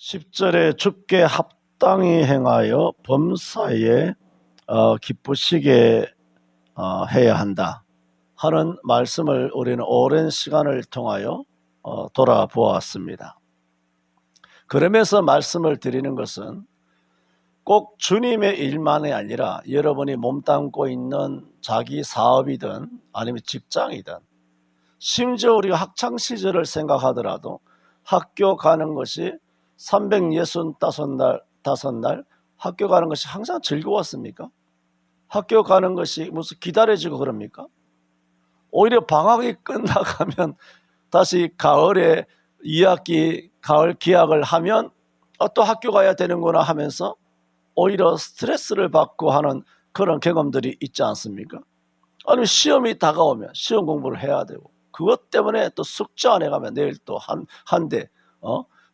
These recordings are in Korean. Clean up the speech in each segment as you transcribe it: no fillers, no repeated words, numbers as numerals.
10절에 주께 합당히 행하여 범사에 기쁘시게 해야 한다 하는 말씀을 우리는 오랜 시간을 통하여 돌아보았습니다. 그러면서 말씀을 드리는 것은 꼭 주님의 일만이 아니라 여러분이 몸담고 있는 자기 사업이든 아니면 직장이든, 심지어 우리가 학창시절을 생각하더라도 학교 가는 것이 365날 학교 가는 것이 항상 즐거웠습니까? 학교 가는 것이 무슨 기다려지고 그럽니까? 오히려 방학이 끝나가면 다시 가을에 2학기 가을 기약을 하면 또 학교 가야 되는구나 하면서 오히려 스트레스를 받고 하는 그런 경험들이 있지 않습니까? 아니면 시험이 다가오면 시험 공부를 해야 되고, 그것 때문에 또 숙제 안 해가면 내일 또 한 대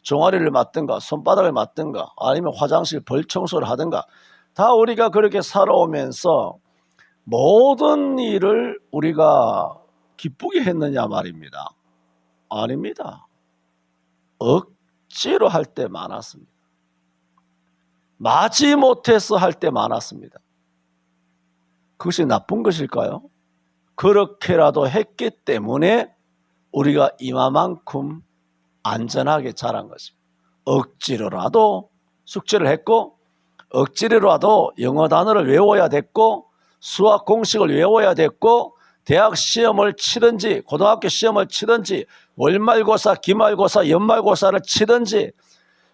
종아리를 맞든가 손바닥을 맞든가 아니면 화장실 벌청소를 하든가, 다 우리가 그렇게 살아오면서 모든 일을 우리가 기쁘게 했느냐 말입니다. 아닙니다. 억지로 할 때 많았습니다. 마지못해서 할 때 많았습니다. 그것이 나쁜 것일까요? 그렇게라도 했기 때문에 우리가 이만큼 안전하게 자란 것입니다. 억지로라도 숙제를 했고, 억지로라도 영어 단어를 외워야 됐고, 수학 공식을 외워야 됐고, 대학 시험을 치든지 고등학교 시험을 치든지 월말고사, 기말고사, 연말고사를 치든지,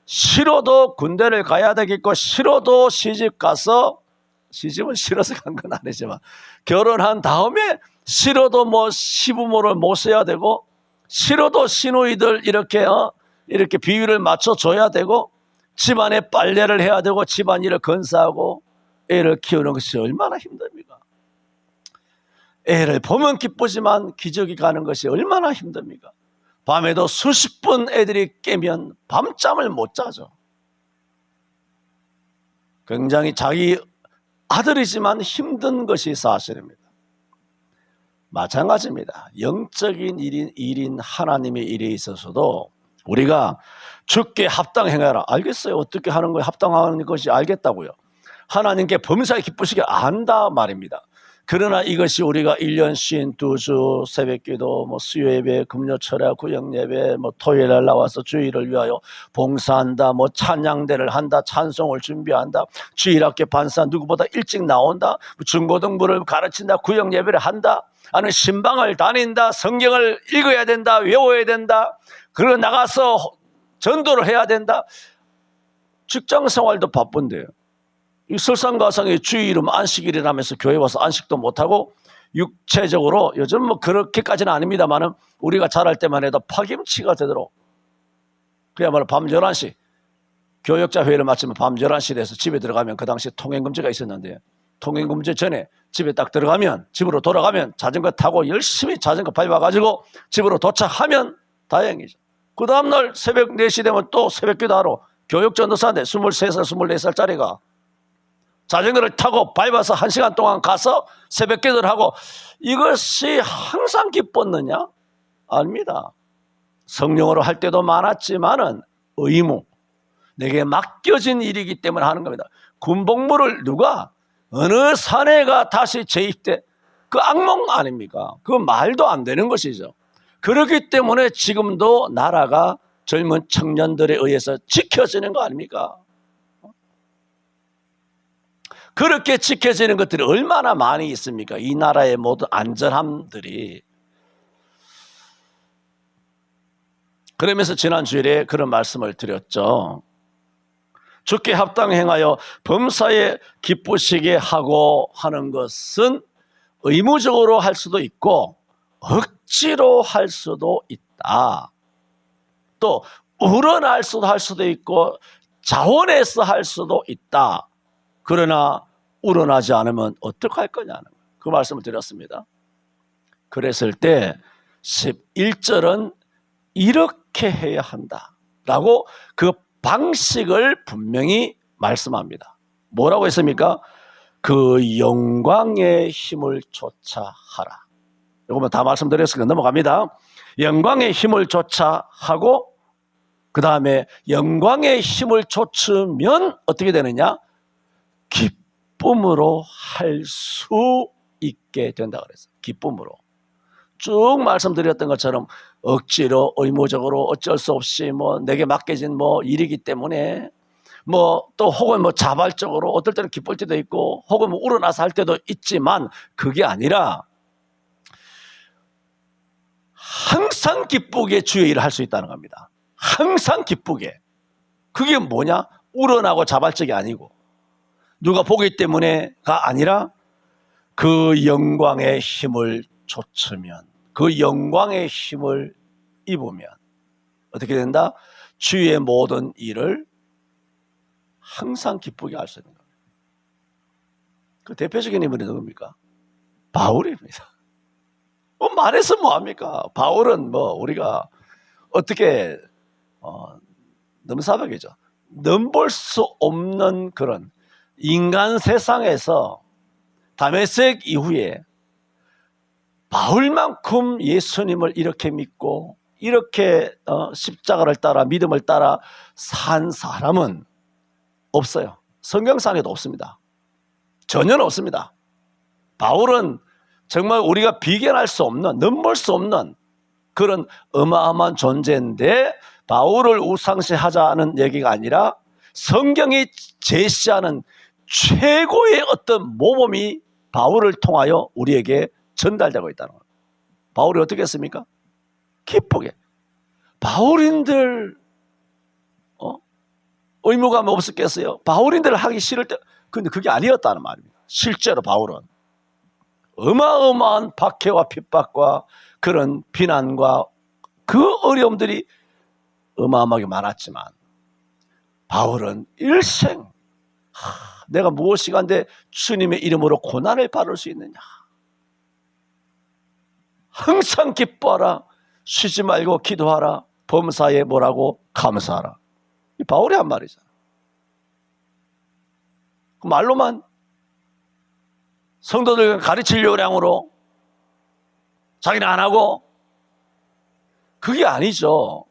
싫어도 군대를 가야 되겠고, 싫어도 시집 가서, 시집은 싫어서 간 건 아니지만 결혼한 다음에 싫어도 시부모를 모셔야 되고, 싫어도 시누이들 이렇게 비위를 맞춰줘야 되고, 집안에 빨래를 해야 되고, 집안일을 건사하고, 애를 키우는 것이 얼마나 힘듭니까? 애를 보면 기쁘지만 기저귀 가는 것이 얼마나 힘듭니까? 밤에도 수십 분 애들이 깨면 밤잠을 못 자죠. 굉장히 자기 아들이지만 힘든 것이 사실입니다. 마찬가지입니다. 영적인 일인 하나님의 일에 있어서도 우리가 주께 합당행하라. 알겠어요. 어떻게 하는 거예요? 합당하는 것이 알겠다고요. 하나님께 범사에 기쁘시게 안다 말입니다. 그러나 이것이 우리가 1년 쉰 2주 새벽기도, 수요예배, 금요철야, 구역예배, 토요일날 나와서 주일을 위하여 봉사한다, 찬양대를 한다, 찬송을 준비한다, 주일학교 반사 누구보다 일찍 나온다, 중고등부를 가르친다, 구역예배를 한다, 아니면 신방을 다닌다, 성경을 읽어야 된다, 외워야 된다, 그리고 나가서 전도를 해야 된다. 직장생활도 바쁜데요. 이 설상가상의 주일은 안식일이라면서 교회 와서 안식도 못하고, 육체적으로 요즘 그렇게까지는 아닙니다만은 우리가 자랄 때만 해도 파김치가 되도록 그야말로 밤 11시 교역자 회의를 마치면 밤 11시에 돼서 집에 들어가면, 그 당시에 통행금지가 있었는데 통행금지 전에 집에 딱 들어가면, 집으로 돌아가면 자전거 타고 열심히 자전거 밟아가지고 집으로 도착하면 다행이죠. 그 다음날 새벽 4시 되면 또 새벽기도 하러 교역 전도사인데 23살 24살짜리가 자전거를 타고 밟아서 1시간 동안 가서 새벽기도를 하고, 이것이 항상 기뻤느냐? 아닙니다. 성령으로 할 때도 많았지만은 의무, 내게 맡겨진 일이기 때문에 하는 겁니다. 군복무를 누가 어느 사내가 다시 재입돼, 그 악몽 아닙니까? 그 말도 안 되는 것이죠. 그렇기 때문에 지금도 나라가 젊은 청년들에 의해서 지켜지는 거 아닙니까? 그렇게 지켜지는 것들이 얼마나 많이 있습니까? 이 나라의 모든 안전함들이. 그러면서 지난 주일에 그런 말씀을 드렸죠. 주께 합당행하여 범사에 기쁘시게 하고 하는 것은 의무적으로 할 수도 있고 억지로 할 수도 있다. 또 우러날 수도 할 수도 있고 자원해서 할 수도 있다. 그러나 우러나지 않으면 어떡할 거냐는 그 말씀을 드렸습니다. 그랬을 때 11절은 이렇게 해야 한다라고 그 방식을 분명히 말씀합니다. 뭐라고 했습니까? 그 영광의 힘을 조차 하라. 이거만 다 말씀드렸으니까 넘어갑니다. 영광의 힘을 조차 하고 그 다음에 영광의 힘을 좇으면 어떻게 되느냐? 기쁨으로 할 수 있게 된다 그랬어요. 기쁨으로. 쭉 말씀드렸던 것처럼 억지로 의무적으로 어쩔 수 없이 뭐 내게 맡겨진 뭐 일이기 때문에 뭐 또 혹은 뭐 자발적으로 어떨 때는 기쁠 때도 있고 혹은 뭐 우러나서 할 때도 있지만 그게 아니라 항상 기쁘게 주의 일을 할 수 있다는 겁니다. 항상 기쁘게. 그게 뭐냐? 우러나고 자발적이 아니고 누가 보기 때문에가 아니라 그 영광의 힘을 좇으면, 그 영광의 힘을 입으면 어떻게 된다? 주의 모든 일을 항상 기쁘게 할 수 있는 겁니다. 그 대표적인 인물이 누굽니까? 바울입니다. 말해서 뭐합니까? 바울은 뭐 우리가 어떻게 넘사벽이죠. 넘볼 수 없는 그런 인간 세상에서 다메섹 이후에 바울만큼 예수님을 이렇게 믿고 이렇게 십자가를 따라 믿음을 따라 산 사람은 없어요. 성경상에도 없습니다. 전혀 없습니다. 바울은 정말 우리가 비견할 수 없는, 넘볼 수 없는 그런 어마어마한 존재인데 바울을 우상시하자는 얘기가 아니라 성경이 제시하는 최고의 어떤 모범이 바울을 통하여 우리에게 전달되고 있다는 거예요. 바울이 어떻게 했습니까? 기쁘게. 바울인들 의무감이 없었겠어요? 바울인들 하기 싫을 때, 근데 그게 아니었다는 말입니다. 실제로 바울은 어마어마한 박해와 핍박과 그런 비난과 그 어려움들이 어마어마하게 많았지만 바울은 일생 내가 무엇이간데 주님의 이름으로 고난을 받을 수 있느냐, 항상 기뻐하라, 쉬지 말고 기도하라, 범사에 뭐라고? 감사하라. 이 바울이 한 말이잖아. 그 말로만 성도들 가르칠 요량으로 자기는 안 하고, 그게 아니죠.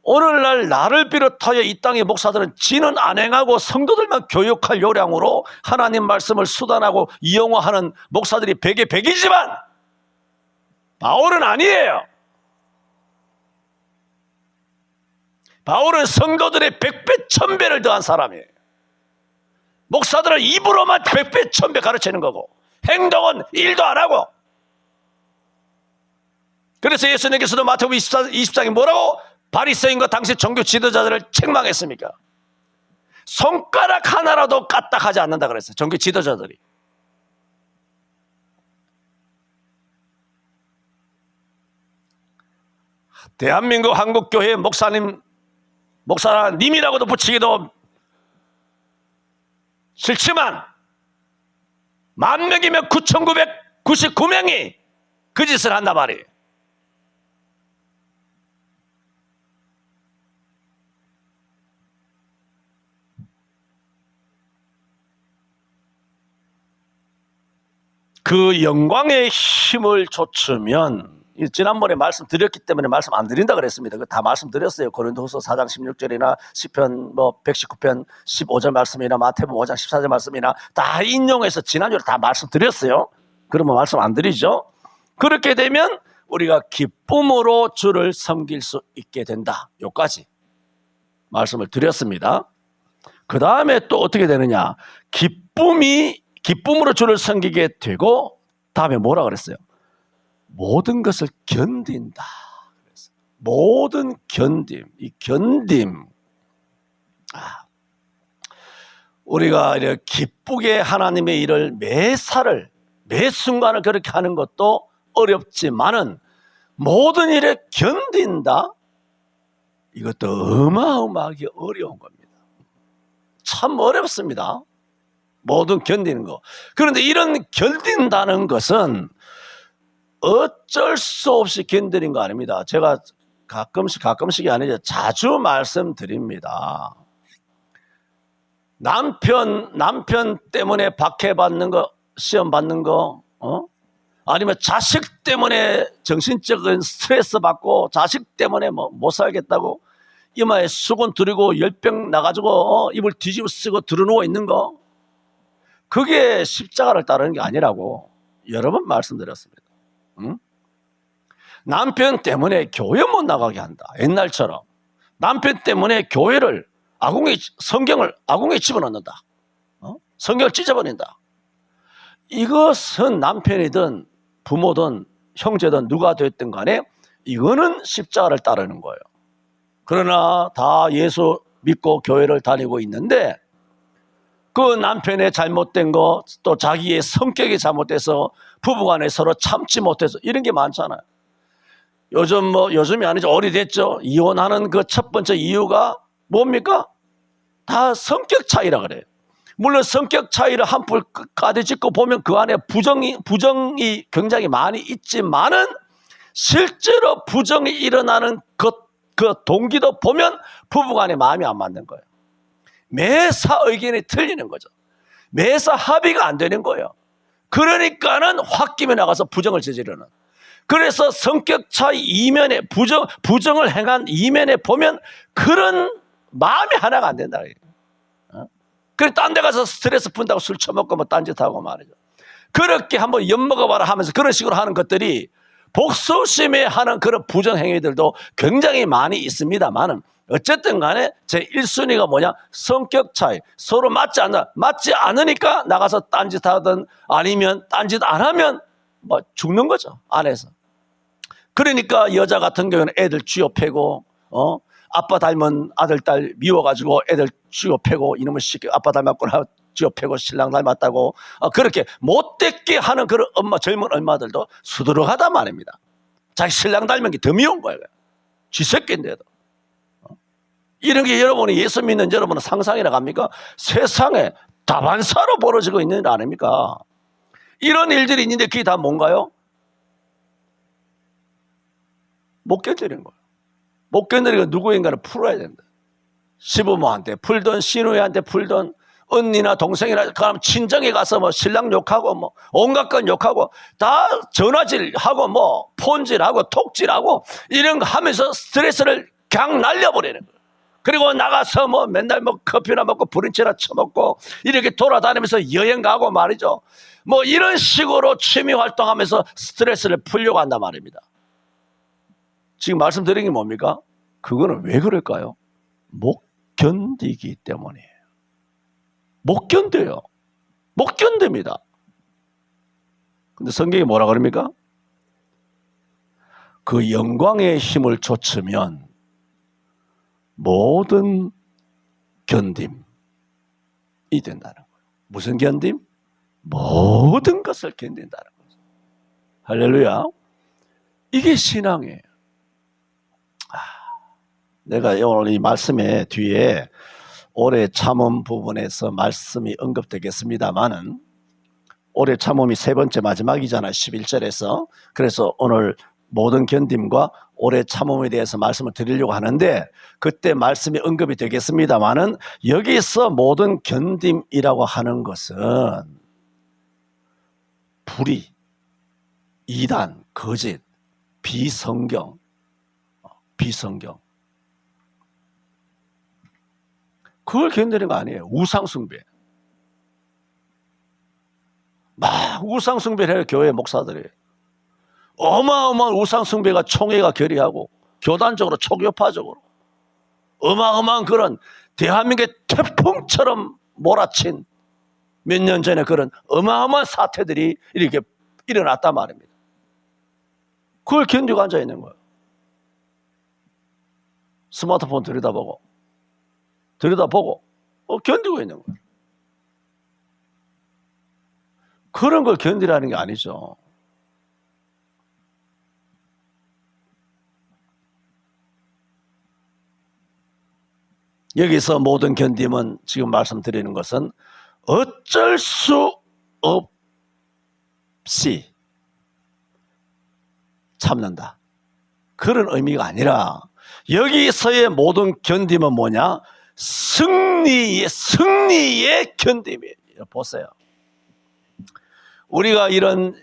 오늘날 나를 비롯하여 이 땅의 목사들은 지는 안 행하고 성도들만 교육할 요량으로 하나님 말씀을 수단하고 이용하는 목사들이 백에 백이지만 바울은 아니에요. 바울은 성도들의 100배 1000배를 더한 사람이에요. 목사들은 입으로만 100배 1000배 가르치는 거고 행동은 일도 안 하고. 그래서 예수님께서도 마태복음 24장에 뭐라고 바리새인과 당시 종교 지도자들을 책망했습니까? 손가락 하나라도 까딱하지 않는다 그랬어요. 종교 지도자들이. 대한민국 한국교회 목사님이라고도 붙이기도 싫지만 10,000명이면 9,999명이 그 짓을 한단 말이에요. 그 영광의 힘을 좇으면, 지난번에 말씀드렸기 때문에 말씀 안 드린다 그랬습니다. 그거 다 말씀드렸어요. 고린도후서 4장 16절이나 시편 119편 15절 말씀이나 마태복음 5장 14절 말씀이나 다 인용해서 지난주에 다 말씀드렸어요. 그러면 말씀 안 드리죠. 그렇게 되면 우리가 기쁨으로 주를 섬길 수 있게 된다. 여기까지 말씀을 드렸습니다. 그 다음에 또 어떻게 되느냐? 기쁨으로 주를 섬기게 되고, 다음에 뭐라 그랬어요? 모든 것을 견딘다. 모든 견딤. 이 견딤. 우리가 이렇게 기쁘게 하나님의 일을 매 순간을 그렇게 하는 것도 어렵지만은 모든 일에 견딘다. 이것도 어마어마하게 어려운 겁니다. 참 어렵습니다. 모든 견디는 거. 그런데 이런 견딘다는 것은 어쩔 수 없이 견디는 거 아닙니다. 제가 가끔씩이 아니죠. 자주 말씀드립니다. 남편 때문에 박해받는 거, 시험 받는 거, 아니면 자식 때문에 정신적인 스트레스 받고 자식 때문에 못 살겠다고 이마에 수건 두르고 열병 나가지고 이불 뒤집어 쓰고 들어누워 있는 거, 그게 십자가를 따르는 게 아니라고 여러 번 말씀드렸습니다. 응? 남편 때문에 교회 못 나가게 한다. 옛날처럼 남편 때문에 교회를 성경을 아궁에 집어넣는다. 성경을 찢어버린다. 이것은 남편이든 부모든 형제든 누가 됐든 간에 이거는 십자가를 따르는 거예요. 그러나 다 예수 믿고 교회를 다니고 있는데 그 남편의 잘못된 거, 또 자기의 성격이 잘못돼서 부부간에 서로 참지 못해서 이런 게 많잖아요. 요즘이 아니죠. 오래됐죠. 이혼하는 그 첫 번째 이유가 뭡니까? 다 성격 차이라 그래요. 물론 성격 차이를 한풀 끝까지 짚고 보면 그 안에 부정이 굉장히 많이 있지만은 실제로 부정이 일어나는 그 동기도 보면 부부간에 마음이 안 맞는 거예요. 매사 의견이 틀리는 거죠. 매사 합의가 안 되는 거예요. 그러니까는 홧김에 나가서 부정을 저지르는. 그래서 성격 차이 이면에 부정을 행한 이면에 보면 그런 마음이 하나가 안 된다. 그래 딴 데 가서 스트레스 푼다고 술 처먹고 뭐 딴짓하고 말이죠. 그렇게 한번 엿먹어봐라 하면서 그런 식으로 하는 것들이 복수심에 하는 그런 부정행위들도 굉장히 많이 있습니다만은 어쨌든 간에 제 1순위가 뭐냐? 성격 차이. 서로 맞지 않으니까 나가서 딴짓하든 아니면 딴짓 안 하면 뭐 죽는 거죠. 안에서. 그러니까 여자 같은 경우는 애들 쥐어 패고, 아빠 닮은 아들, 딸 미워가지고 애들 쥐어 패고, 이놈의 새끼 아빠 닮았구나 쥐어 패고 신랑 닮았다고, 그렇게 못되게 하는 그런 젊은 엄마들도 수두룩하단 말입니다. 자기 신랑 닮은 게 더 미운 거예요. 쥐새끼인데도. 이런 게 여러분이 예수 믿는 여러분은 상상이라 합니까? 세상에 다반사로 벌어지고 있는 일 아닙니까? 이런 일들이 있는데 그게 다 뭔가요? 못 견디는 거예요. 못 견디니까 누구인가를 풀어야 된다. 시부모한테 풀던 시누이한테 풀던 언니나 동생이나 그럼 친정에 가서 뭐 신랑 욕하고 뭐 온갖 건 욕하고 다 전화질하고 뭐 폰질하고 톡질하고 이런 거 하면서 스트레스를 그냥 날려버리는 거예요. 그리고 나가서 뭐 맨날 뭐 커피나 먹고 브런치나 처먹고 이렇게 돌아다니면서 여행 가고 말이죠. 뭐 이런 식으로 취미 활동하면서 스트레스를 풀려고 한단 말입니다. 지금 말씀드린 게 뭡니까? 그거는 왜 그럴까요? 못 견디기 때문이에요. 못 견뎌요. 못 견딥니다. 근데 성경이 뭐라 그럽니까? 그 영광의 힘을 좇으면 모든 견딤이 된다는 거예요. 무슨 견딤? 모든 것을 견딘다는 거죠. 할렐루야. 이게 신앙이에요. 내가 오늘 이 말씀의 뒤에 오래 참음 부분에서 말씀이 언급되겠습니다만은 오래 참음이 세 번째 마지막이잖아요. 11절에서. 그래서 오늘 모든 견딤과 오래 참음에 대해서 말씀을 드리려고 하는데 그때 말씀이 언급이 되겠습니다만은 여기서 모든 견딤이라고 하는 것은 불의, 이단, 거짓, 비성경 그걸 견디는 거 아니에요. 우상숭배. 막 우상숭배를 해요. 교회 목사들이. 어마어마한 우상숭배가 총회가 결의하고 교단적으로 초교파적으로 어마어마한 그런 대한민국의 태풍처럼 몰아친 몇 년 전에 그런 어마어마한 사태들이 이렇게 일어났단 말입니다. 그걸 견디고 앉아 있는 거예요. 스마트폰 들여다보고 견디고 있는 거예요. 그런 걸 견디라는 게 아니죠. 여기서 모든 견딤은 지금 말씀드리는 것은 어쩔 수 없이 참는다. 그런 의미가 아니라 여기서의 모든 견딤은 뭐냐? 승리의 견딤이에요. 보세요. 우리가 이런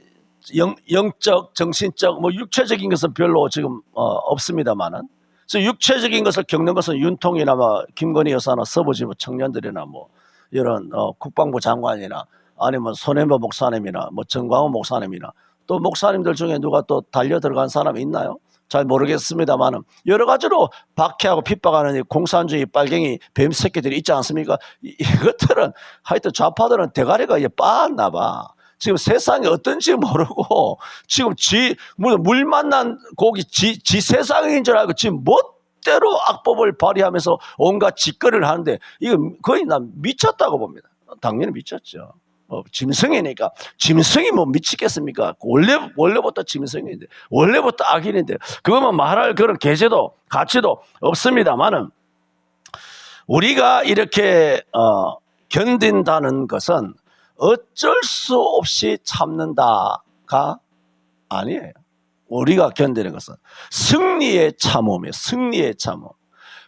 영적, 정신적, 뭐 육체적인 것은 별로 지금 없습니다만은 그래서 육체적인 것을 겪는 것은 윤통이나 뭐 김건희 여사나 서부지부 청년들이나 뭐 이런 국방부 장관이나 아니면 손해보 목사님이나 뭐 정광훈 목사님이나 또 목사님들 중에 누가 또 달려 들어간 사람이 있나요? 잘 모르겠습니다만은 여러 가지로 박해하고 핍박하는 이 공산주의 빨갱이 뱀 새끼들이 있지 않습니까? 이것들은 하여튼 좌파들은 대가리가 빠았나 봐. 지금 세상이 어떤지 모르고 지금 물 만난 고기 지 세상인 줄 알고 지금 멋대로 악법을 발휘하면서 온갖 짓거리를 하는데 이거 거의 난 미쳤다고 봅니다. 당연히 미쳤죠. 짐승이니까. 짐승이 뭐 미치겠습니까? 원래부터 짐승인데, 원래부터 악인인데, 그거만 말할 그런 계제도, 가치도 없습니다만은, 우리가 이렇게, 견딘다는 것은 어쩔 수 없이 참는다가 아니에요. 우리가 견디는 것은 승리의 참음이에요. 승리의 참음.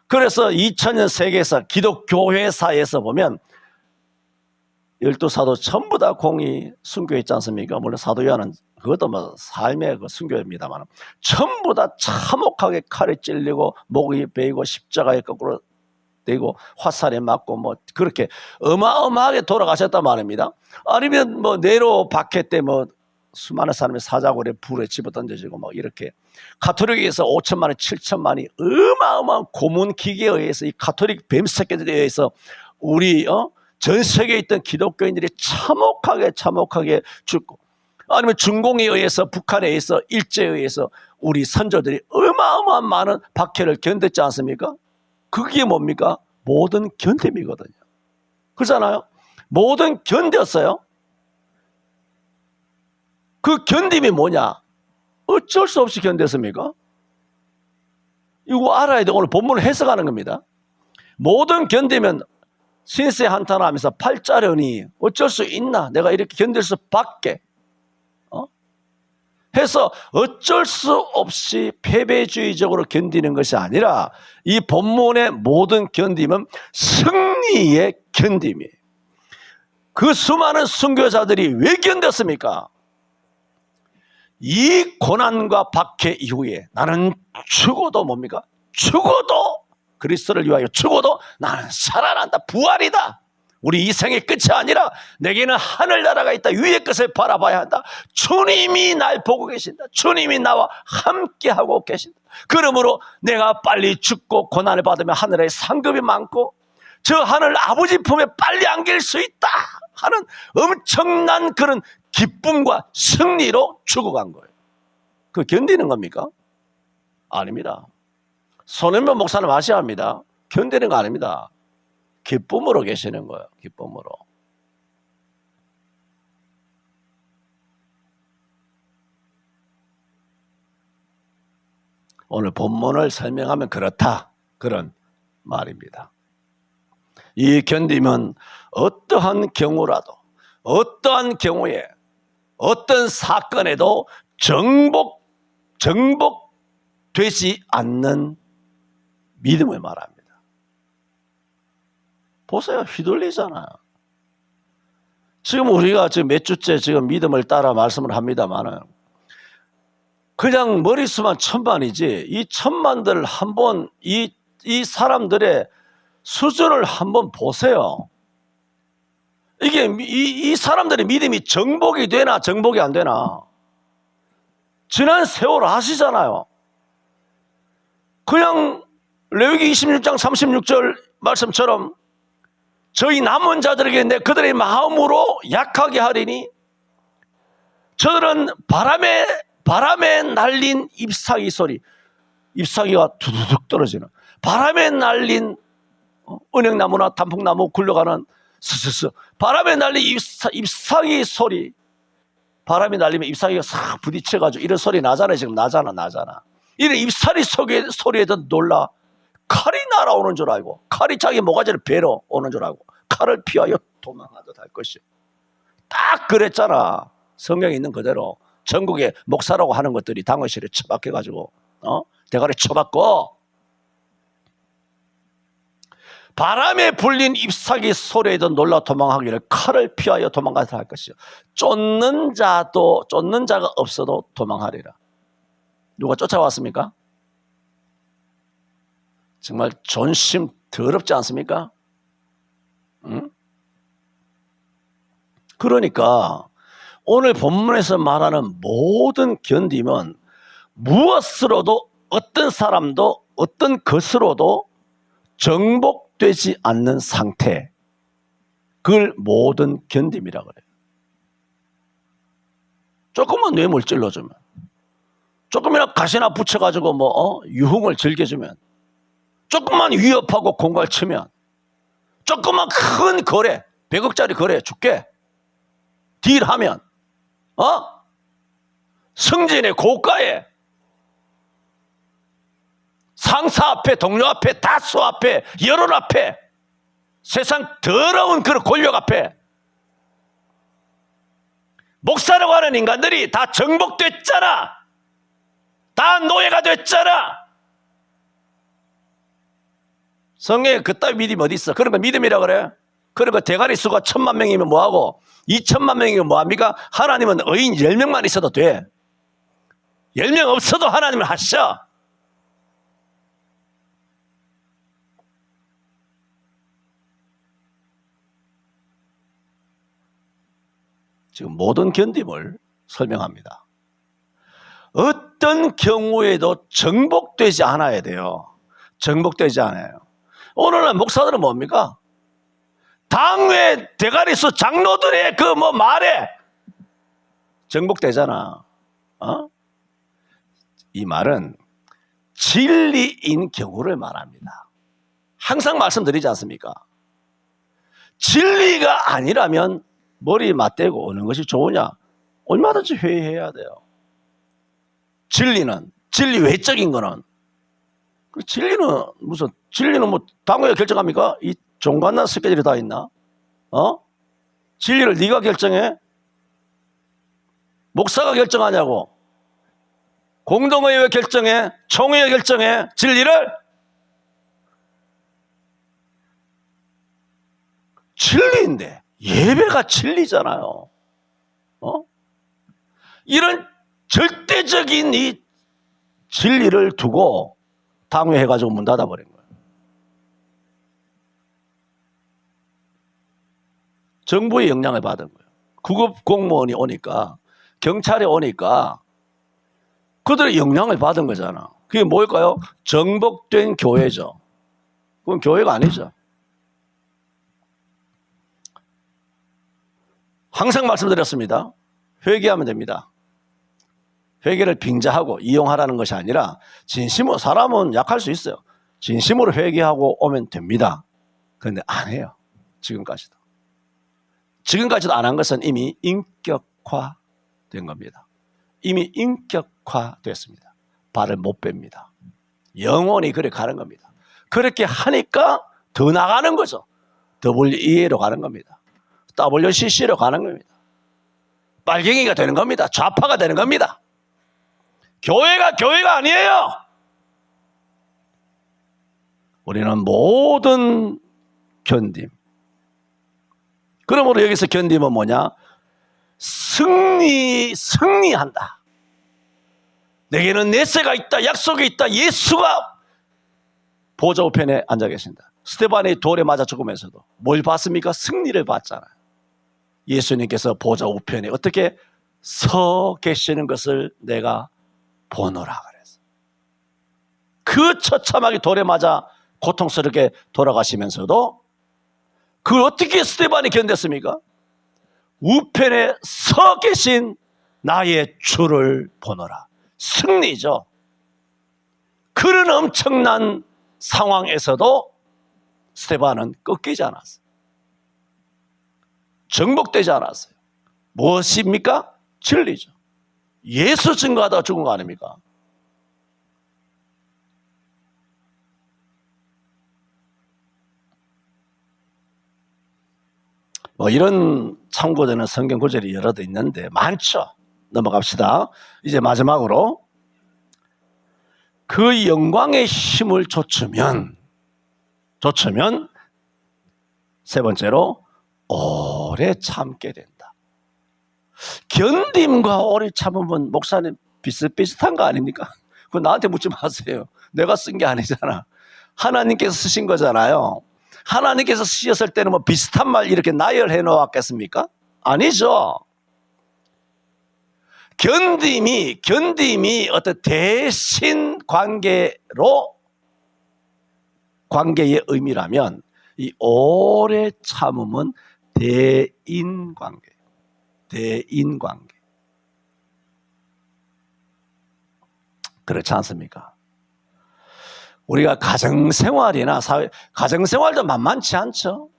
그래서 2000년 세계사, 기독교회사에서 보면, 12사도 전부 다 공이 순교했지 않습니까? 물론 사도 요한은 그것도 뭐 삶의 그 순교입니다만 전부 다 참혹하게 칼에 찔리고 목이 베이고 십자가에 거꾸로 되고 화살에 맞고 뭐 그렇게 어마어마하게 돌아가셨단 말입니다. 아니면 뭐 네로 박해 때 뭐 수많은 사람이 사자굴에 불에 집어 던져지고 뭐 이렇게 가톨릭에서 5천만이 7천만이 어마어마한 고문 기계에 의해서 이 가톨릭 뱀새끼들에 의해서 우리 전 세계에 있던 기독교인들이 참혹하게 죽고 아니면 중공에 의해서 북한에 의해서 일제에 의해서 우리 선조들이 어마어마한 많은 박해를 견뎠지 않습니까? 그게 뭡니까? 모든 견딤이거든요. 그렇잖아요? 모든 견뎠어요. 그 견딤이 뭐냐? 어쩔 수 없이 견뎠습니까? 이거 알아야 돼. 오늘 본문을 해석하는 겁니다. 모든 견디면 신세 한탄하면서 팔자려니 어쩔 수 있나? 내가 이렇게 견딜 수밖에 해서 어쩔 수 없이 패배주의적으로 견디는 것이 아니라 이 본문의 모든 견딤은 승리의 견딤이에요. 그 수많은 순교자들이 왜 견뎠습니까? 이 고난과 박해 이후에 나는 죽어도 뭡니까? 죽어도 그리스도를 위하여 죽어도 나는 살아난다. 부활이다. 우리 이 생의 끝이 아니라 내게는 하늘나라가 있다. 위의 것을 바라봐야 한다. 주님이 날 보고 계신다. 주님이 나와 함께하고 계신다. 그러므로 내가 빨리 죽고 고난을 받으면 하늘에 상급이 많고 저 하늘 아버지 품에 빨리 안길 수 있다 하는 엄청난 그런 기쁨과 승리로 죽어간 거예요. 그 견디는 겁니까? 아닙니다. 손흥민 목사님 아셔야 합니다. 견디는 거 아닙니다. 기쁨으로 계시는 거예요. 기쁨으로. 오늘 본문을 설명하면 그렇다. 그런 말입니다. 이 견딤은 어떠한 경우라도 어떠한 경우에 어떤 사건에도 정복되지 않는 믿음을 말합니다. 보세요. 휘둘리잖아요. 지금 우리가 지금 몇 주째 지금 믿음을 따라 말씀을 합니다만은 그냥 머릿수만 천만이지 이 천만들 한번 이 사람들의 수준을 한번 보세요. 이게 이 사람들의 믿음이 정복이 되나 정복이 안 되나. 지난 세월 아시잖아요. 그냥 레위기 26장 36절 말씀처럼 저희 남은 자들에게 내 그들의 마음으로 약하게 하리니 저들은 바람에 날린 잎사귀 소리, 잎사귀가 두두둑 떨어지는 바람에 날린 은행나무나 단풍나무 굴러가는 스스스 바람에 날린 잎사귀 소리, 바람이 날리면 잎사귀가 싹 부딪혀가지고 이런 소리 나잖아요. 지금 나잖아. 이런 잎사귀 소리에도 놀라 칼이 날아오는 줄 알고 칼이 자기 모가지를 베러 오는 줄 알고 칼을 피하여 도망하듯 할 것이요. 딱 그랬잖아. 성경에 있는 그대로 전국에 목사라고 하는 것들이 당원실에 처박혀가지고 대가리 쳐박고 바람에 불린 잎사귀 소리에도 놀라 도망하기를 칼을 피하여 도망가듯 할 것이요. 쫓는 자가 없어도 도망하리라. 누가 쫓아왔습니까? 정말 존심 더럽지 않습니까? 응? 그러니까 오늘 본문에서 말하는 모든 견딤은 무엇으로도 어떤 사람도 어떤 것으로도 정복되지 않는 상태, 그걸 모든 견딤이라 그래요. 조금만 뇌물 찔러주면, 조금이나 가시나 붙여가지고 유흥을 즐겨주면, 조금만 위협하고 공갈치면, 조금만 큰 거래, 100억짜리 거래 줄게 딜하면, 승진의 고가에 상사 앞에, 동료 앞에, 다수 앞에, 여론 앞에, 세상 더러운 그런 권력 앞에 목사라고 하는 인간들이 다 정복됐잖아. 다 노예가 됐잖아. 성경에 그따위 믿음이 어디 있어? 그런 거 믿음이라 그래? 그런 거 대가리 수가 1000만 명이면 뭐하고 2000만 명이면 뭐합니까? 하나님은 의인 10명만 있어도 돼. 10명 없어도 하나님은 하셔. 지금 모든 견딤을 설명합니다. 어떤 경우에도 정복되지 않아야 돼요. 정복되지 않아요. 오늘날 목사들은 뭡니까? 당회 대가리수 장로들의 그 말에 정복되잖아. 이 말은 진리인 경우를 말합니다. 항상 말씀드리지 않습니까? 진리가 아니라면 머리 맞대고 오는 것이 좋으냐? 얼마든지 회의해야 돼요. 진리 외적인 거는, 진리는 당회가 결정합니까? 이 종갓난 스케줄이 다 있나? 진리를 네가 결정해? 목사가 결정하냐고? 공동의회 결정해? 총회가 결정해? 진리를? 진리인데 예배가 진리잖아요. 이런 절대적인 이 진리를 두고 당회해가지고 문 닫아버린 거예요. 정부의 영향을 받은 거예요. 구급 공무원이 오니까, 경찰이 오니까 그들의 영향을 받은 거잖아. 그게 뭘까요? 정복된 교회죠. 그건 교회가 아니죠. 항상 말씀드렸습니다. 회개하면 됩니다. 회개를 빙자하고 이용하라는 것이 아니라 진심으로, 사람은 약할 수 있어요. 진심으로 회개하고 오면 됩니다. 그런데 안 해요. 지금까지도 안 한 것은 이미 인격화된 겁니다. 이미 인격화됐습니다. 발을 못 뺍니다. 영원히 그래 가는 겁니다. 그렇게 하니까 더 나가는 거죠. WEA로 가는 겁니다. WCC로 가는 겁니다. 빨갱이가 되는 겁니다. 좌파가 되는 겁니다. 교회가 아니에요. 우리는 모든 견딤. 그러므로 여기서 견딤은 뭐냐? 승리한다. 내게는 내세가 있다. 약속이 있다. 예수가 보좌 우편에 앉아 계신다. 스데반이 돌에 맞아 죽으면서도 뭘 봤습니까? 승리를 봤잖아요. 예수님께서 보좌 우편에 어떻게 서 계시는 것을 내가 보노라 그랬어요. 그 처참하게 돌에 맞아 고통스럽게 돌아가시면서도 그걸 어떻게 스데반이 견뎠습니까? 우편에 서 계신 나의 주를 보노라. 승리죠. 그런 엄청난 상황에서도 스데반은 꺾이지 않았어요. 정복되지 않았어요. 무엇입니까? 진리죠. 예수 증거하다가 죽은 거 아닙니까? 이런 참고되는 성경 구절이 여러 개 있는데 많죠. 넘어갑시다. 이제 마지막으로 그 영광의 힘을 좇으면 세 번째로 오래 참게 된다. 견딤과 오래 참으면 목사님 비슷비슷한 거 아닙니까? 그거 나한테 묻지 마세요. 내가 쓴 게 아니잖아. 하나님께서 쓰신 거잖아요. 하나님께서 쓰셨을 때는 뭐 비슷한 말 이렇게 나열해 놓았겠습니까? 아니죠. 견딤이 어떤 대신 관계로 관계의 의미라면 이 오래 참음은 대인 관계. 대인 관계. 그렇지 않습니까? 우리가 가정생활이나 가정생활도 만만치 않죠.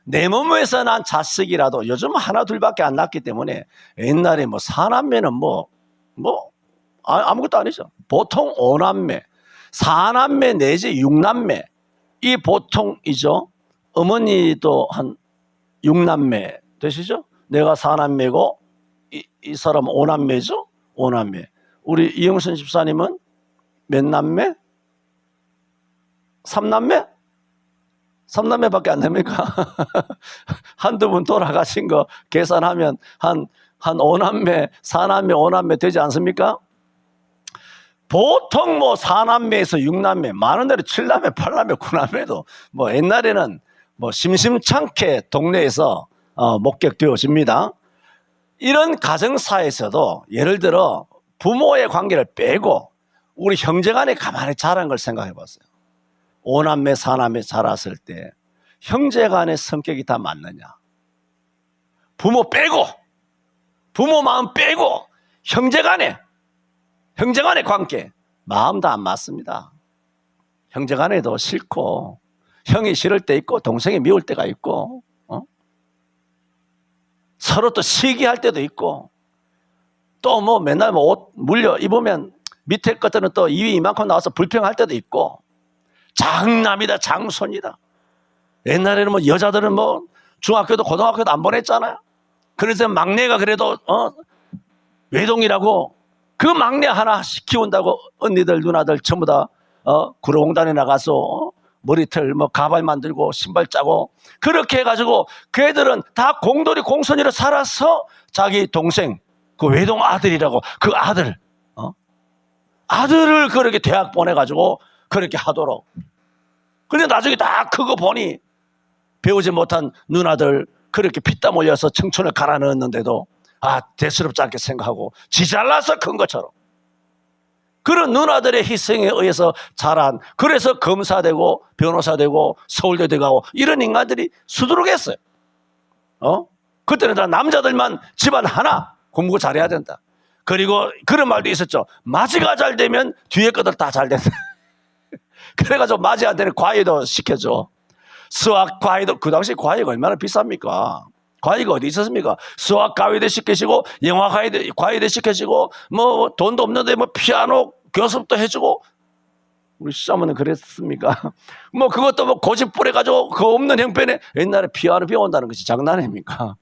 내 몸에서 난 자식이라도 요즘 하나 둘밖에 안 낳기 때문에 옛날에 뭐 사남매는 아무것도 아니죠. 보통 5남매, 4남매 내지 6남매 이 보통이죠. 어머니도 한 6남매 되시죠? 내가 4남매고 이 사람은 5남매죠? 5남매. 우리 이영선 집사님은 몇 남매? 3남매? 3남매밖에 안 됩니까? 한두 분 돌아가신 거 계산하면 한 5남매, 4남매, 5남매 되지 않습니까? 보통 뭐 4남매에서 6남매, 많은 데로 7남매, 8남매, 9남매도 뭐 옛날에는 뭐 심심찮게 동네에서 목격되어집니다. 이런 가정사에서도 예를 들어 부모의 관계를 빼고 우리 형제간에 가만히 자란 걸 생각해 봤어요. 5남매, 4남매 자랐을 때 형제간의 성격이 다 맞느냐? 부모 빼고, 부모 마음 빼고 형제간의 관계 마음 다 안 맞습니다. 형제간에도 싫고 형이 싫을 때 있고 동생이 미울 때가 있고 서로 또 시기할 때도 있고 또 뭐 맨날 뭐 옷 물려 입으면 밑에 것들은 또 입이 이만큼 나와서 불평할 때도 있고 장남이다 장손이다. 옛날에는 뭐 여자들은 뭐 중학교도 고등학교도 안 보냈잖아요. 그래서 막내가 그래도 외동이라고 그 막내 하나 키운다고 언니들 누나들 전부 다 구로공단에 나가서 머리털 뭐 가발 만들고 신발 짜고 그렇게 해가지고 그 애들은 다 공돌이 공손이로 살아서 자기 동생 그 외동 아들이라고 그 아들을 그렇게 대학 보내가지고 그렇게 하도록. 근데 나중에 다 크고 보니 배우지 못한 누나들 그렇게 피땀 흘려서 청춘을 갈아 넣었는데도 대수롭지 않게 생각하고 지 잘나서 큰 것처럼 그런 누나들의 희생에 의해서 자란, 그래서 검사 되고 변호사 되고 서울대 가고 이런 인간들이 수두룩했어요. 그때는 다 남자들만 집안 하나 공부 잘해야 된다. 그리고 그런 말도 있었죠. 마지가 잘 되면 뒤에 것들 다 잘 된다. 그래가지고 마지한테는 과외도 시켜줘. 수학 과외도, 그 당시 과외가 얼마나 비쌉니까? 과외가 어디 있었습니까? 수학 과외도 시키시고 영화 과외도 시키시고 뭐 돈도 없는데 뭐 피아노 교습도 해주고. 우리 시자모는 그랬습니까? 뭐 그것도 뭐 고집 부려가지고 그 없는 형편에 옛날에 피아노 배운다는 것이 장난 아닙니까?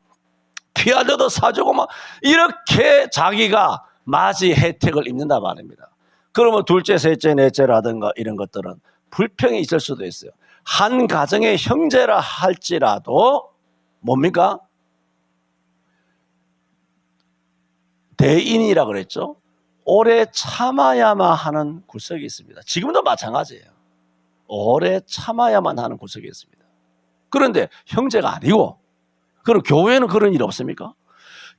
피아노도 사주고 막 이렇게 자기가 맞이 혜택을 입는다 말입니다. 그러면 둘째, 셋째, 넷째라든가 이런 것들은 불평이 있을 수도 있어요. 한 가정의 형제라 할지라도 뭡니까? 대인이라 그랬죠. 오래 참아야만 하는 구석이 있습니다. 지금도 마찬가지예요. 오래 참아야만 하는 구석이 있습니다. 그런데 형제가 아니고, 그럼 교회는 그런 일 없습니까?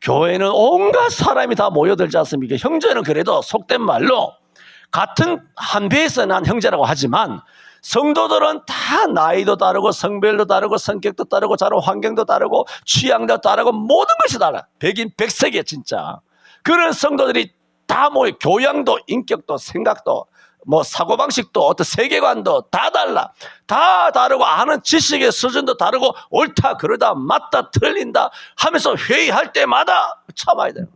교회는 온갖 사람이 다 모여들지 않습니까? 형제는 그래도 속된 말로 같은 한 배에서 난 형제라고 하지만 성도들은 다 나이도 다르고 성별도 다르고 성격도 다르고 자란 환경도 다르고 취향도 다르고 모든 것이 달라. 백인 백색이야 진짜. 그런 성도들이 다 모여 교양도 인격도 생각도 뭐 사고방식도 어떤 세계관도 다 달라. 다 다르고 아는 지식의 수준도 다르고 옳다 그러다 맞다 틀린다 하면서 회의할 때마다 참아야 돼요.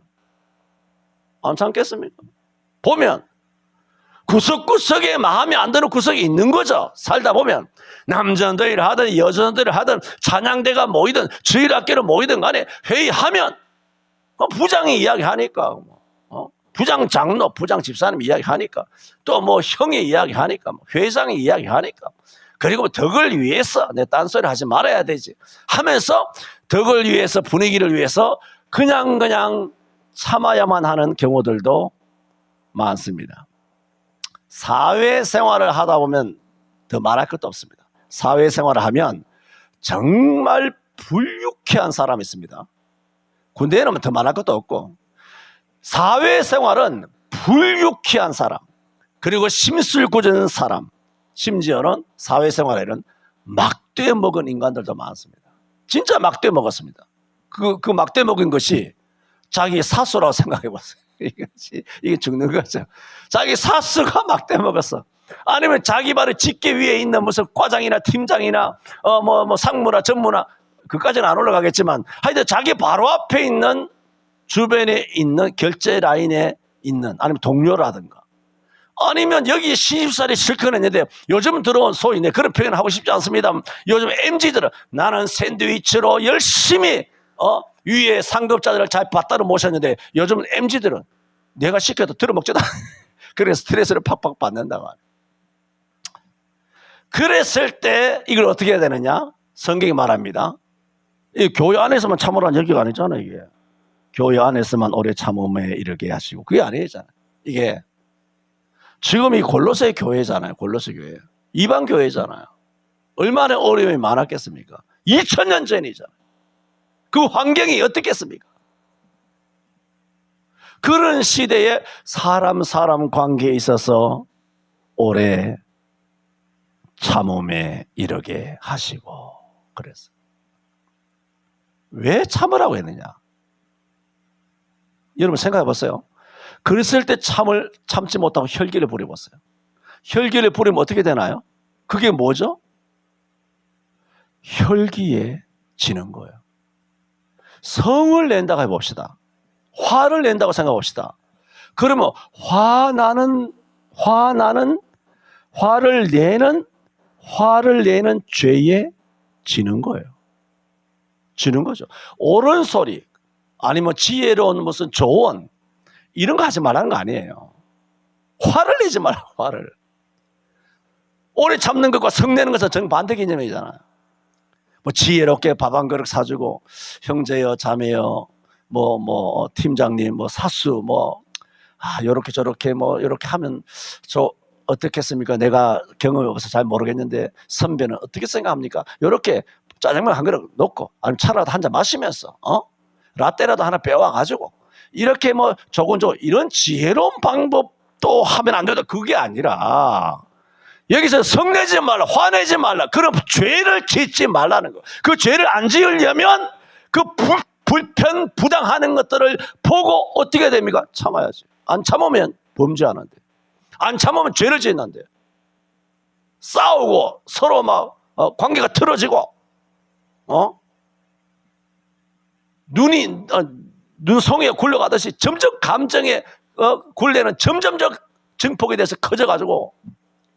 안 참겠습니까? 보면 구석구석에 마음에 안 드는 구석이 있는 거죠. 살다 보면 남자들이 하든 여자들이 하든 찬양대가 모이든 주일학교로 모이든 간에 회의하면 부장이 이야기하니까 부장 장로, 부장 집사님 이야기하니까 또 뭐 형이 이야기하니까 회장이 이야기하니까 그리고 덕을 위해서 내 딴소리 하지 말아야 되지 하면서 덕을 위해서 분위기를 위해서 그냥 참아야만 하는 경우들도 많습니다. 사회생활을 하다 보면 더 말할 것도 없습니다. 사회생활을 하면 정말 불유쾌한 사람이 있습니다. 군대에는 더 말할 것도 없고, 사회생활은 불유쾌한 사람, 그리고 심술궂은 사람, 심지어는 사회생활에는 막대 먹은 인간들도 많습니다. 진짜 막대 먹었습니다. 그 막대 먹은 것이 자기 사수라고 생각해 보세요. 이게 죽는 거죠. 자기 사수가 막대 먹었어. 아니면 자기 바로 직계 위에 있는 무슨 과장이나 팀장이나 뭐 상무나 전무나, 그까지는 안 올라가겠지만 하여튼 자기 바로 앞에 있는, 주변에 있는 결제 라인에 있는, 아니면 동료라든가, 아니면 여기 신입사원이 실컷 했는데 요즘 들어온 소위, 내 그런 표현 하고 싶지 않습니다. 요즘 MZ들은 나는 샌드위치로 열심히 위에 상급자들을 잘 받들어 모셨는데, 요즘 MZ들은 내가 시켜도 들어먹지도 않아. 그래서 스트레스를 팍팍 받는다고 하네. 그랬을 때 이걸 어떻게 해야 되느냐? 성경이 말합니다. 이 교회 안에서만 참으라는 얘기가 아니잖아요. 이게 교회 안에서만 오래 참음에 이르게 하시고, 그게 아니잖아요. 이게 지금 이 골로새 교회잖아요. 골로새 교회, 이방 교회잖아요. 얼마나 어려움이 많았겠습니까? 2000년 전이잖아요. 그 환경이 어떻겠습니까? 그런 시대에 사람 관계에 있어서 오래 참음에 이르게 하시고, 그랬어요. 왜 참으라고 했느냐? 여러분 생각해 보세요. 그랬을 때 참지 못하고 혈기를 부려봤어요. 혈기를 부리면 어떻게 되나요? 그게 뭐죠? 혈기에 지는 거예요. 성을 낸다고 해봅시다. 화를 낸다고 생각해 봅시다. 그러면 화를 내는 죄에 지는 거예요. 지는 거죠. 옳은 소리, 아니면 지혜로운 무슨 조언, 이런 거 하지 말라는 거 아니에요. 화를 내지 말라고, 화를. 오래 참는 것과 성내는 것은 정반대 개념이잖아요. 뭐 지혜롭게 밥 한 그릇 사주고, 형제여 자매여 뭐 팀장님 뭐 사수 요렇게 저렇게 요렇게 하면 저 어떻겠습니까? 내가 경험이 없어서 잘 모르겠는데 선배는 어떻게 생각합니까? 요렇게 짜장면 한 그릇 놓고, 아니면 차라도 한 잔 마시면서 라떼라도 하나 빼와가지고 이렇게 조곤조곤, 이런 지혜로운 방법도 하면 안 된다. 그게 아니라 여기서 성내지 말라, 화내지 말라, 그런 죄를 짓지 말라는 거. 그 죄를 안 지으려면 그 불편 부당하는 것들을 보고 어떻게 됩니까? 참아야지. 안 참으면 범죄하는데, 안 참으면 죄를 짓는데, 싸우고 서로 관계가 틀어지고, 눈송이에 굴러가듯이 점점 감정의 굴레는 점점 증폭이 돼서 커져가지고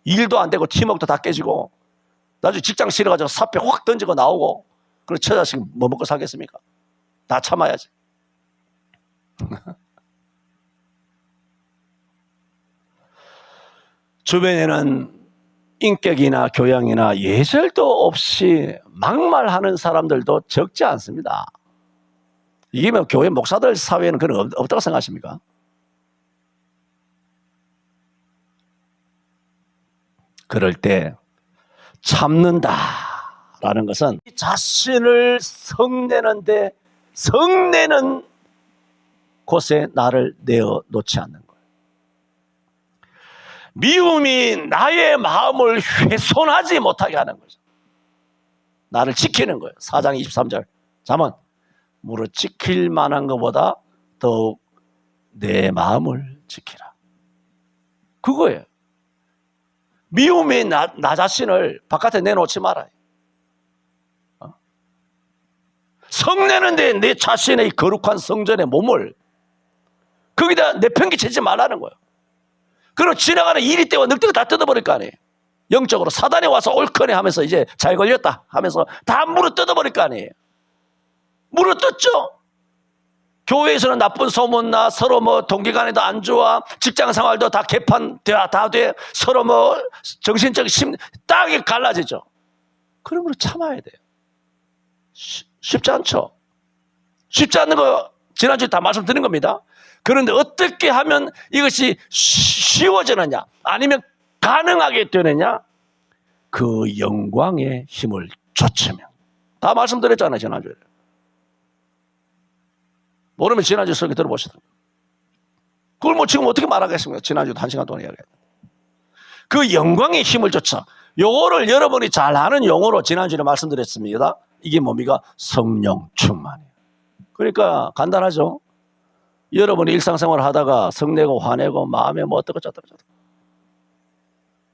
일도 안 되고 팀워크도 다 깨지고, 나중에 직장 싫어가지고 사표 확 던지고 나오고, 그럼 처자식 뭐 먹고 살겠습니까? 다 참아야지. 주변에는 인격이나 교양이나 예절도 없이 막말하는 사람들도 적지 않습니다. 이게 교회 목사들 사회에는 그런 거 없다고 생각하십니까? 그럴 때 참는다라는 것은 자신을 성내는 곳에 나를 내어놓지 않는 거예요. 미움이 나의 마음을 훼손하지 못하게 하는 거죠. 나를 지키는 거예요. 4장 23절 잠언, 무릇 지킬 만한 것보다 더욱 내 마음을 지키라. 그거예요. 미움이 나 자신을 바깥에 내놓지 말아요. 성내는데 내 자신의 거룩한 성전의 몸을 거기다 내팽개치지 말라는 거예요. 그리고 지나가는 이리 때와 늑대가 다 뜯어버릴 거 아니에요. 영적으로 사단이 와서 옳거니 하면서 이제 잘 걸렸다 하면서 다 물어 뜯어버릴 거 아니에요. 물어 뜯죠. 교회에서는 나쁜 소문나, 서로 동기간에도 안 좋아, 직장 생활도 다 개판 다 돼, 서로 정신적 딱이 갈라지죠. 그런 걸 참아야 돼요. 쉽지 않죠. 쉽지 않는 거 지난주에 다 말씀드린 겁니다. 그런데 어떻게 하면 이것이 쉬워지느냐, 아니면 가능하게 되느냐? 그 영광의 힘을 좇으면. 다 말씀드렸잖아요, 지난주에. 모르면 지난주 설교 들어보시던. 그걸 뭐 지금 어떻게 말하겠습니까? 지난주도 1시간 동안 이야기했는데. 그 영광의 힘을 좇아. 요거를 여러분이 잘 아는 용어로 지난주에 말씀드렸습니다. 이게 뭡니까? 성령 충만이에요. 그러니까 간단하죠. 여러분이 일상생활을 하다가 성내고 화내고 마음에 뭐 어떻고 저떻고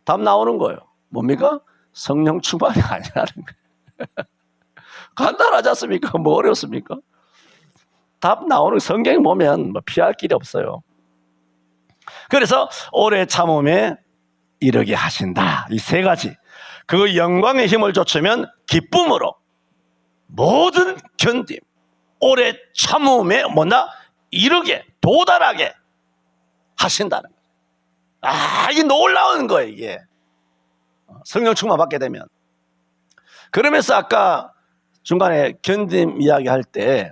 답 나오는 거예요. 뭡니까? 성령 충만이 아니라는 거예요. 간단하지 않습니까? 뭐 어렵습니까? 답 나오는 성경에 보면 뭐 피할 길이 없어요. 그래서 오래 참음에 이르게 하신다. 이 세 가지. 그 영광의 힘을 좇으면 기쁨으로 모든 견딤, 오래 참음에 뭐나 이르게 도달하게 하신다는 거예요. 이게 놀라운 거예요, 이게. 성령 충만 받게 되면. 그러면서 아까 중간에 견딤 이야기할 때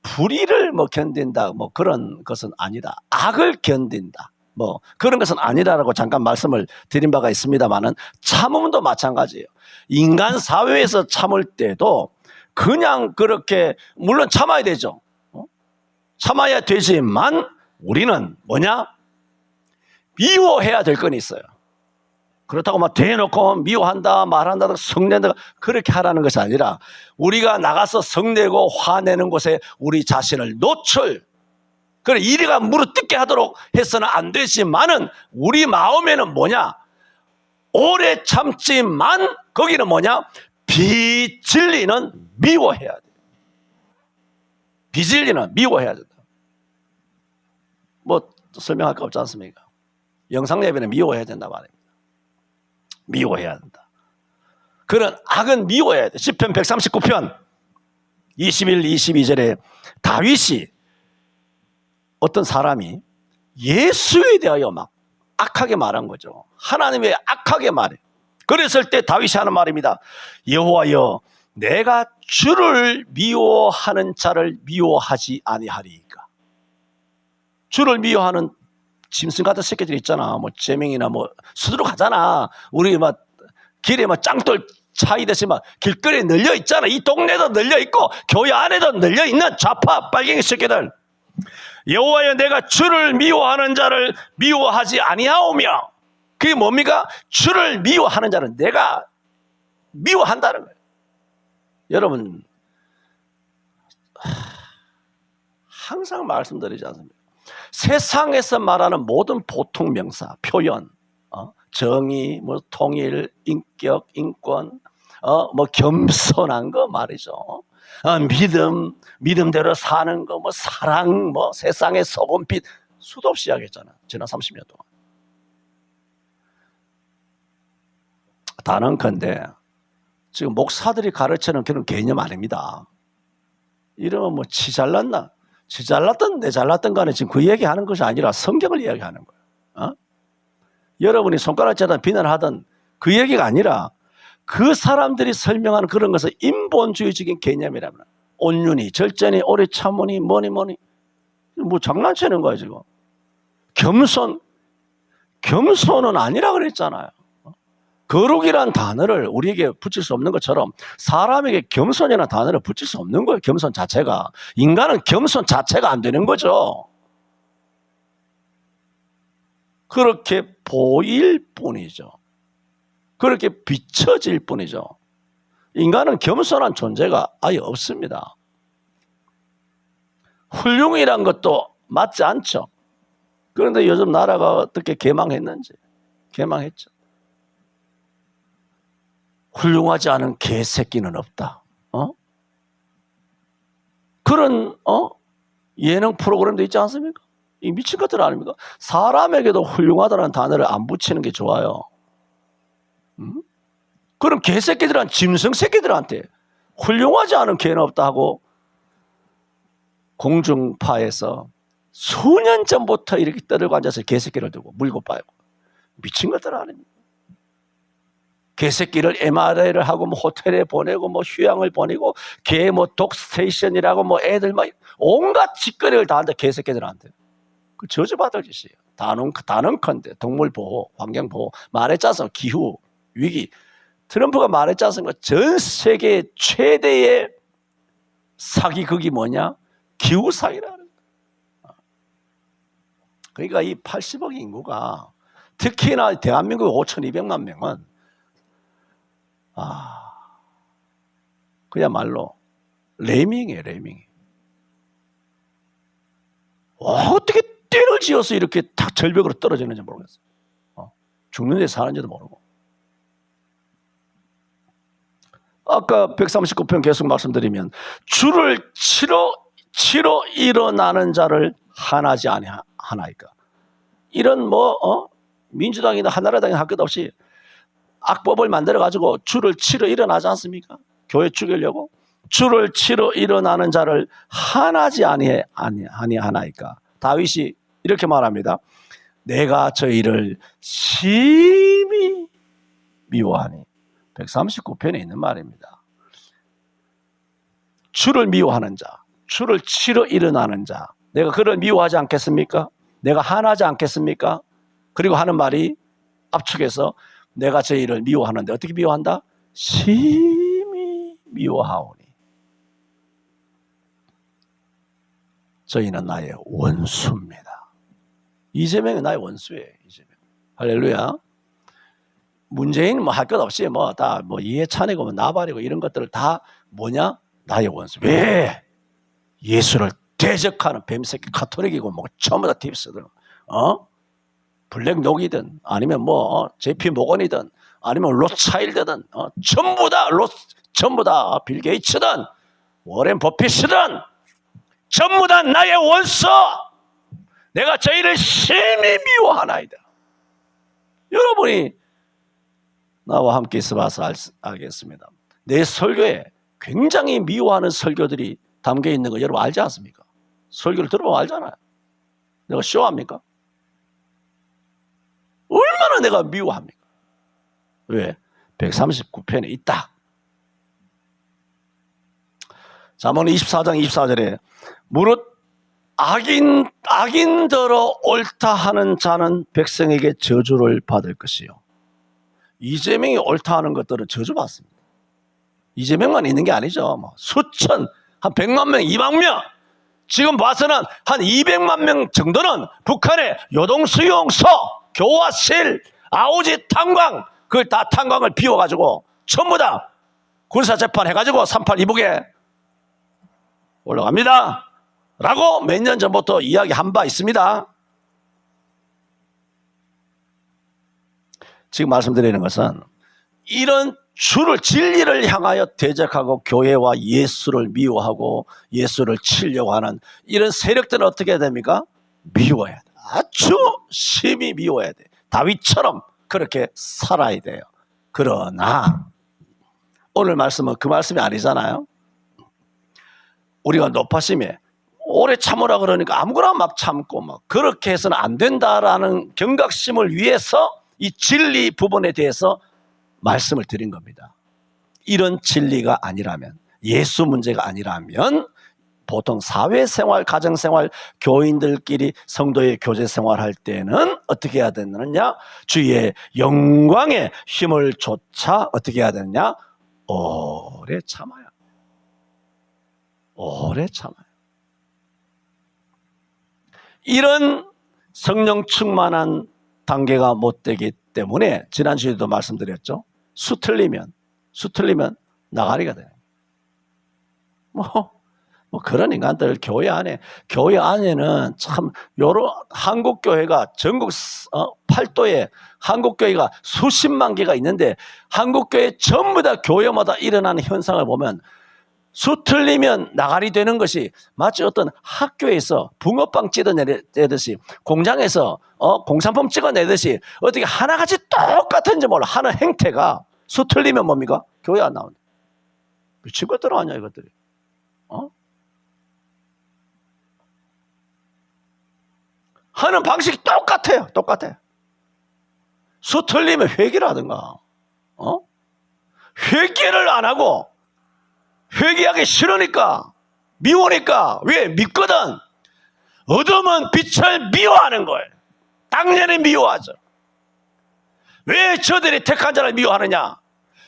불의를 뭐 견딘다 뭐 그런 것은 아니다. 악을 견딘다. 뭐 그런 것은 아니다라고 잠깐 말씀을 드린 바가 있습니다만은 참음도 마찬가지예요. 인간 사회에서 참을 때도 그냥 그렇게 물론 참아야 되죠. 참아야 되지만 우리는 뭐냐? 미워해야 될 건 있어요. 그렇다고 막 대놓고 미워한다 말한다 성낸다 그렇게 하라는 것이 아니라 우리가 나가서 성내고 화내는 곳에 우리 자신을 노출, 그래 이리가 무릎뜯게 하도록 해서는 안 되지만은 우리 마음에는 뭐냐? 오래 참지만 거기는 뭐냐? 비진리는 미워해야 돼. 비진리는 미워해야 된다. 뭐 설명할 거 없지 않습니까? 영상 예배는 미워해야 된다 말입니다. 미워해야 된다. 그런 악은 미워해야 돼. 시편 139편 21, 22절에 다윗이 어떤 사람이 예수에 대하여 막 악하게 말한 거죠. 하나님의 악하게 말해. 그랬을 때 다윗이 하는 말입니다. 여호와여, 내가 주를 미워하는 자를 미워하지 아니하리이까. 주를 미워하는 짐승 같은 새끼들 있잖아. 뭐 재명이나 뭐 수두룩 하잖아. 우리 막 길에 막 짱돌 차이듯이 막 길거리에 널려 있잖아. 이 동네도 널려 있고 교회 안에도 널려 있는 좌파 빨갱이 새끼들. 여호와여, 내가 주를 미워하는 자를 미워하지 아니하오며. 그게 뭡니까? 주를 미워하는 자는 내가 미워한다는 거예요. 여러분 항상 말씀드리지 않습니까? 세상에서 말하는 모든 보통 명사, 표현, 정의, 뭐 통일, 인격, 인권, 뭐 겸손한 거 말이죠. 믿음대로 사는 거, 뭐 사랑, 뭐 세상의 소금빛 수도 없이 이야기했잖아. 지난 30년 동안. 단언컨대 지금 목사들이 가르치는 그런 개념 아닙니다. 이러면 뭐 지 잘났나? 지 잘났든 내 잘났든 간에 지금 그 얘기하는 것이 아니라 성경을 이야기하는 거예요. 여러분이 손가락 재단 비난하던 그 얘기가 아니라 그 사람들이 설명하는 그런 것은 인본주의적인 개념이라면 온유니, 절제니, 오래 참으니, 뭐니 뭐 장난치는 거야 지금. 겸손은 아니라 그랬잖아요. 거룩이란 단어를 우리에게 붙일 수 없는 것처럼 사람에게 겸손이라는 단어를 붙일 수 없는 거예요. 겸손 자체가. 인간은 겸손 자체가 안 되는 거죠. 그렇게 보일 뿐이죠. 그렇게 비춰질 뿐이죠. 인간은 겸손한 존재가 아예 없습니다. 훌륭이란 것도 맞지 않죠. 그런데 요즘 나라가 어떻게 개망했는지. 개망했죠. 훌륭하지 않은 개새끼는 없다. 그런 예능 프로그램도 있지 않습니까? 이 미친 것들 아닙니까? 사람에게도 훌륭하다는 단어를 안 붙이는 게 좋아요. 그럼 개새끼들한 짐승 새끼들한테 훌륭하지 않은 개는 없다 하고 공중파에서 수년 전부터 이렇게 떠들고 앉아서 개새끼를 두고 물고 빨고 미친 것들 아닙니까? 개새끼를 MRI를 하고 뭐 호텔에 보내고 뭐 휴양을 보내고 개 뭐 독스테이션이라고 뭐 애들 막 온갖 짓거리를 다 한다 개새끼들한테. 그 저주받을 짓이에요. 단언컨대 동물보호, 환경보호, 말에 짜서 기후, 위기 트럼프가 말했지 않습니까? 전 세계 최대의 사기극이 뭐냐? 기후사기라는 거예요. 그러니까 이 80억 인구가 특히나 대한민국 5,200만 명은 그야말로 레밍이에요, 레밍이. 어떻게 떼를 지어서 이렇게 다 절벽으로 떨어지는지 모르겠어요. 죽는지 사는지도 모르고. 아까 139편 계속 말씀드리면 주를 치러 일어나는 자를 하나지 아니하나이까. 이런 민주당이나 한나라당이나 할 것 없이 악법을 만들어가지고 주를 치러 일어나지 않습니까? 교회 죽이려고. 주를 치러 일어나는 자를 하나지 아니하나이까. 다윗이 이렇게 말합니다. 내가 저희를 심히 미워하니. 139편에 있는 말입니다. 주를 미워하는 자, 주를 치러 일어나는 자, 내가 그를 미워하지 않겠습니까? 내가 화나지 않겠습니까? 그리고 하는 말이 압축해서 내가 저희를 미워하는데 어떻게 미워한다? 심히 미워하오니 저희는 나의 원수입니다. 이재명은 나의 원수예요. 이재명. 할렐루야. 문재인 할 것 없이 다 이해찬이고 나발이고 이런 것들을 다 뭐냐? 나의 원수. 왜? 예수를 대적하는 뱀새끼 카톨릭이고 전부 다 딥스들. 블랙 녹이든 아니면 JP 모건이든 아니면 로차일드든 전부 다 빌 게이츠든 워렌 버핏이든 전부 다 나의 원수. 내가 저희를 심히 미워하나이다. 여러분이 나와 함께 있어봐서 알겠습니다. 내 설교에 굉장히 미워하는 설교들이 담겨 있는 거 여러분 알지 않습니까? 설교를 들어보면 알잖아요. 내가 쇼합니까? 얼마나 내가 미워합니까? 왜? 139편에 있다. 잠언 24장 24절에 무릇 악인더러 옳다 하는 자는 백성에게 저주를 받을 것이요. 이재명이 옳다 하는 것들은 저주받습니다. 이재명만 있는 게 아니죠. 수천, 한 100만 명, 2만 명. 지금 봐서는 한 200만 명 정도는 북한의 요동수용소, 교화실, 아우지 탄광, 그걸 다 탄광을 비워가지고 전부 다 군사재판 해가지고 3.8 이북에 올라갑니다. 라고 몇 년 전부터 이야기한 바 있습니다. 지금 말씀드리는 것은 이런 주를 진리를 향하여 대적하고 교회와 예수를 미워하고 예수를 치려고 하는 이런 세력들은 어떻게 해야 됩니까? 미워해야 돼. 아주 심히 미워해야 돼. 다윗처럼 그렇게 살아야 돼요. 그러나 오늘 말씀은 그 말씀이 아니잖아요. 우리가 높아심에 오래 참으라 그러니까 아무거나 막 참고 그렇게 해서는 안 된다라는 경각심을 위해서 이 진리 부분에 대해서 말씀을 드린 겁니다. 이런 진리가 아니라면, 예수 문제가 아니라면 보통 사회생활, 가정생활, 교인들끼리 성도의 교제생활 할 때는 어떻게 해야 되느냐? 주의 영광의 힘을 조차 어떻게 해야 되느냐? 오래 참아요. 오래 참아요. 이런 성령 충만한 단계가 못 되기 때문에 지난주에도 말씀드렸죠. 수틀리면 나가리가 돼요. 그런 인간들 교회 안에는 참 여러 한국 교회가 전국 팔도에 한국 교회가 수십만 개가 있는데 한국 교회 전부 다 교회마다 일어나는 현상을 보면 수틀리면 나가리 되는 것이 마치 어떤 학교에서 붕어빵 찢어내듯이 공장에서 공산품 찍어내듯이 어떻게 하나같이 똑같은지 몰라 하는 행태가 수틀리면 뭡니까? 교회 안 나온다. 미친 것들 아니야 이것들이. 하는 방식이 똑같아요. 똑같아요. 수틀리면 회개를 하든가. 회개를 안 하고 회개하기 싫으니까 미우니까 왜? 믿거든. 어둠은 빛을 미워하는 거예요. 당연히 미워하죠. 왜 저들이 택한 자를 미워하느냐?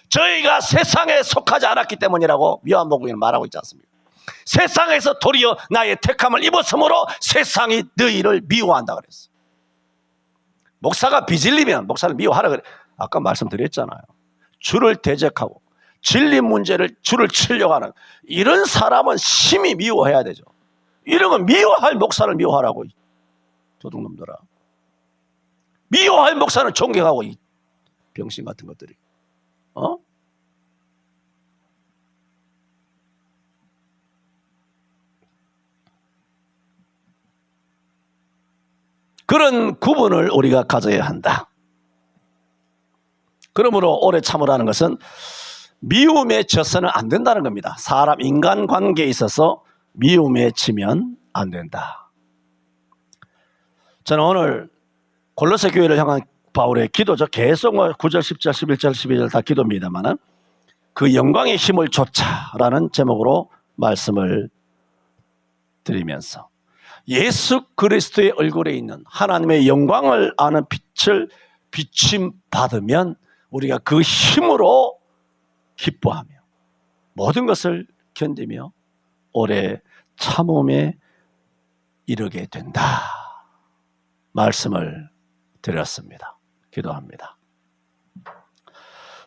저희가 세상에 속하지 않았기 때문이라고 요한복음에는 말하고 있지 않습니까? 세상에서 도리어 나의 택함을 입었으므로 세상이 너희를 미워한다 그랬어. 목사가 빚을리면 목사를 미워하라 그래. 아까 말씀드렸잖아요. 주를 대적하고 진리 문제를 주를 치려고 하는 이런 사람은 심히 미워해야 되죠. 이러면 미워할 목사를 미워하라고, 이 도둑놈들아. 미워할 목사는 존경하고, 이 병신 같은 것들이. 그런 구분을 우리가 가져야 한다. 그러므로 오래 참으라는 것은 미움에 져서는 안 된다는 겁니다. 사람 인간관계에 있어서 미움에 지면 안 된다. 저는 오늘 골로새 교회를 향한 바울의 기도죠. 계속 9절, 10절, 11절, 12절 다 기도입니다만 그 영광의 힘을 좇아라는 제목으로 말씀을 드리면서 예수 그리스도의 얼굴에 있는 하나님의 영광을 아는 빛을 비침받으면 우리가 그 힘으로 기뻐하며 모든 것을 견디며 오래 참음에 이르게 된다. 말씀을 드렸습니다. 기도합니다.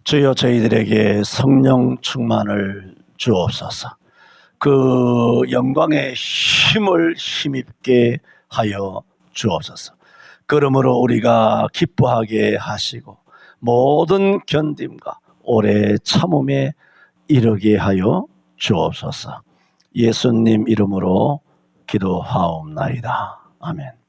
주여, 저희들에게 성령 충만을 주옵소서. 그 영광의 힘을 힘입게 하여 주옵소서. 그러므로 우리가 기뻐하게 하시고 모든 견딤과 오래 참음에 이르게 하여 주옵소서. 예수님 이름으로 기도하옵나이다. 아멘.